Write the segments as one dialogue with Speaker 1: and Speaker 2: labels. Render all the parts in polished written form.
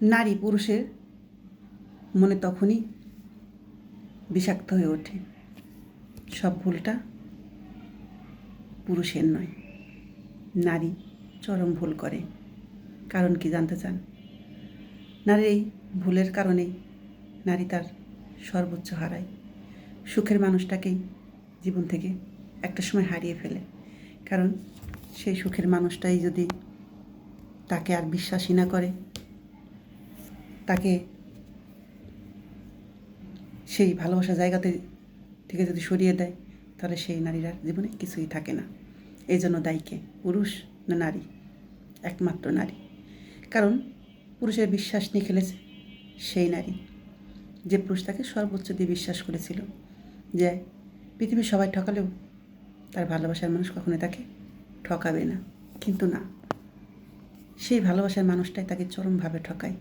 Speaker 1: নারী পুরুষের মনে তখনই বিষাক্ত হয়ে ওঠে। সব ভুলটা পুরুষের নয়, নারী চরম ভুল করে। কারণ কি জানতে চান? নারীর এই ভুলের কারণেই নারী তার সর্বোচ্চ হারায়। সুখের মানুষটাকেই জীবন থেকে একটা সময় হারিয়ে ফেলে। কারণ সেই সুখের মানুষটাই যদি তাকে আর বিশ্বাসই না করে, তাকে সেই ভালোবাসা জায়গাতে থেকে যদি সরিয়ে দেয়, তাহলে সেই নারীর আর জীবনে কিছুই থাকে না। এই জন্য দায়ী কে? পুরুষ না নারী? একমাত্র নারী। কারণ পুরুষের বিশ্বাস নিয়ে খেলেছে সেই নারী, যে পুরুষ তাকে সর্বোচ্চ দিয়ে বিশ্বাস করেছিল যে পৃথিবীর সবাই ঠকালেও তার ভালোবাসার মানুষ কখনোই তাকে ঠকাবে না। কিন্তু না, সেই ভালোবাসার মানুষটাই তাকে চরমভাবে ঠকায়।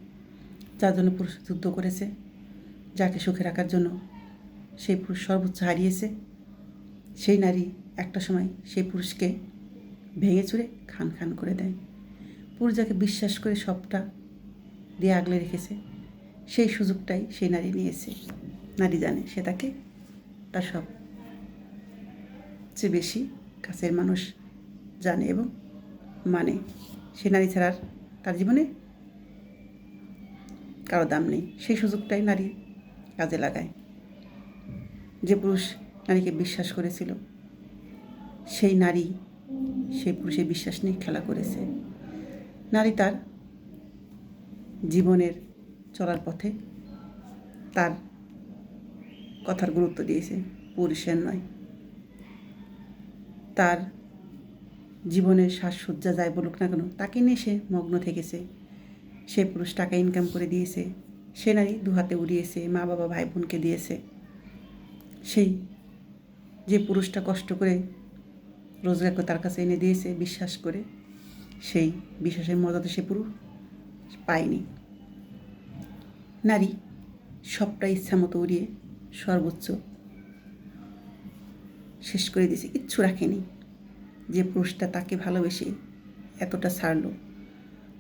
Speaker 1: যার জন্য পুরুষ যুদ্ধ করেছে, যাকে সুখে রাখার জন্য সেই পুরুষ সর্বোচ্চ হারিয়েছে, সেই নারী একটা সময় সেই পুরুষকে ভেঙে চুরে খান খান করে দেয়। পুরুষ যাকে বিশ্বাস করে সবটা দিয়ে আগলে রেখেছে, সেই সুযোগটাই সেই নারী নিয়েছে। নারী জানে সে তাকে তার সব চেয়ে বেশি কাছের মানুষ জানে এবং মানে। সে নারী ছাড়া তার জীবনে কারো দাম নেই। সেই সুযোগটাই নারী কাজে লাগায়। যে পুরুষ নারীকে বিশ্বাস করেছিল, সেই নারী সেই পুরুষের বিশ্বাস নিয়ে খেলা করেছে। নারী তার জীবনের চলার পথে তার কথার গুরুত্ব দিয়েছে, পুরুষের নয়। তার জীবনের সাজসজ্জা যাই বলুক না কেন, তাকে নিয়ে সে মগ্ন থেকেছে। সে পুরুষ টাকা ইনকাম করে দিয়েছে, সে নারী দুহাতে উড়িয়েছে, মা বাবা ভাই বোনকে দিয়েছে। সেই যে পুরুষটা কষ্ট করে রোজগার করে তার কাছে এনে দিয়েছে বিশ্বাস করে, সেই বিশ্বাসের মর্যাদা সে পুরুষ পায়নি। নারী সবটা ইচ্ছা মতো উড়িয়ে সর্বোচ্চ শেষ করে দিয়েছে, কিচ্ছু রাখেনি। যে পুরুষটা তাকে ভালোবেসে এতটা ছাড়লো,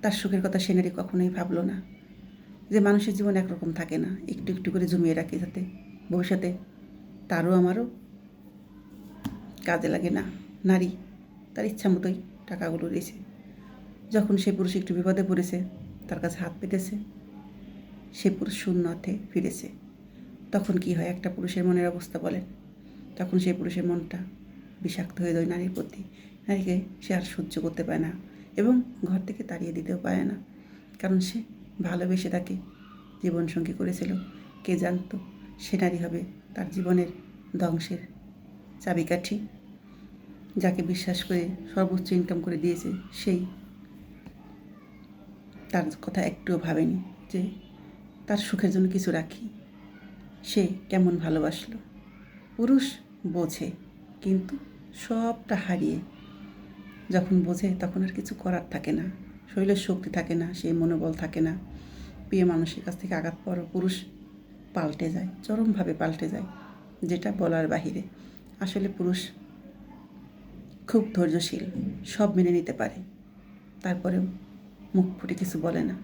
Speaker 1: তার সুখের কথা সে নারী কখনোই ভাবলো না। যে মানুষের জীবন একরকম থাকে না, একটু একটু করে জমিয়ে রাখে যাতে ভবিষ্যতে তারও আমারও কাজে লাগে না। নারী তার ইচ্ছা মতোই টাকাগুলো দিয়েছে। যখন সে পুরুষ একটু বিপদে পড়েছে, তার কাছে হাত পেতেছে, সে পুরুষ শূন্য অর্থে ফিরেছে। তখন কি হয় একটা পুরুষের মনের অবস্থা বলেন? তখন সেই পুরুষের মনটা বিষাক্ত হয়ে যায় নারীর প্রতি। নারীকে সে আর সহ্য করতে পারে না এবং ঘর থেকে তাড়িয়ে দিতেও পারে না। কারণ সে ভালোবেসে তাকে জীবনসঙ্গী করেছিল। কে জানতো সে নারী হবে তার জীবনের ধ্বংসের চাবিকাঠি। যাকে বিশ্বাস করে সর্বোচ্চ ইনকাম করে দিয়েছে, সেই তার কথা একটুও ভাবেনি যে তার সুখের জন্য কিছু রাখি। সে কেমন ভালোবাসলো। পুরুষ বোঝে, কিন্তু সবটা হারিয়ে যখন বোঝে তখন আর কিছু করার থাকে না, শরীরের শক্তি থাকে না, সেই মনোবল থাকে না। প্রিয় মানুষের কাছ থেকে আঘাত পাওয়ার পুরুষ পাল্টে যায়, চরমভাবে পাল্টে যায়, যেটা বলার বাহিরে। আসলে পুরুষ খুব ধৈর্যশীল, সব মেনে নিতে পারে, তারপরেও মুখ ফুটে কিছু বলে না,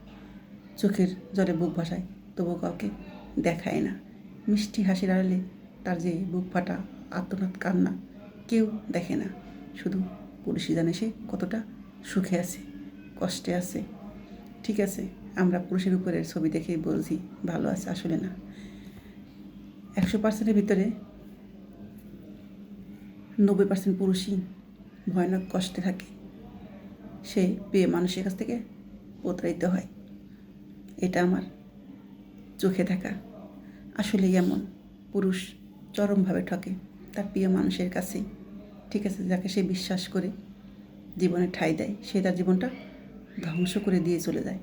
Speaker 1: চোখের জলে বুক ভাসায়, তবুও কাউকে দেখায় না। মিষ্টি হাসির আড়ালে তার যে বুক ফাটা আর্তনাদ কান্না কেউ দেখে না। শুধু পুরুষই জানে সে কতটা সুখে আছে, কষ্টে আছে। ঠিক আছে, আমরা পুরুষের উপরের ছবি দেখেই বলছি ভালো আছে, আসলে না। 100%-এর ভিতরে 90% পুরুষই ভয়ানক কষ্টে থাকে। সে প্রিয় মানুষের কাছ থেকে প্রতারিত হয়। এটা আমার চোখে দেখা। আসলেই এমন পুরুষ চরমভাবে ঠকে তার প্রিয় মানুষের কাছেই। ঠিক আছে, যাকে সে বিশ্বাস করে জীবনে ঠাঁই দেয়, সে তার জীবনটা ধ্বংস করে দিয়ে চলে যায়।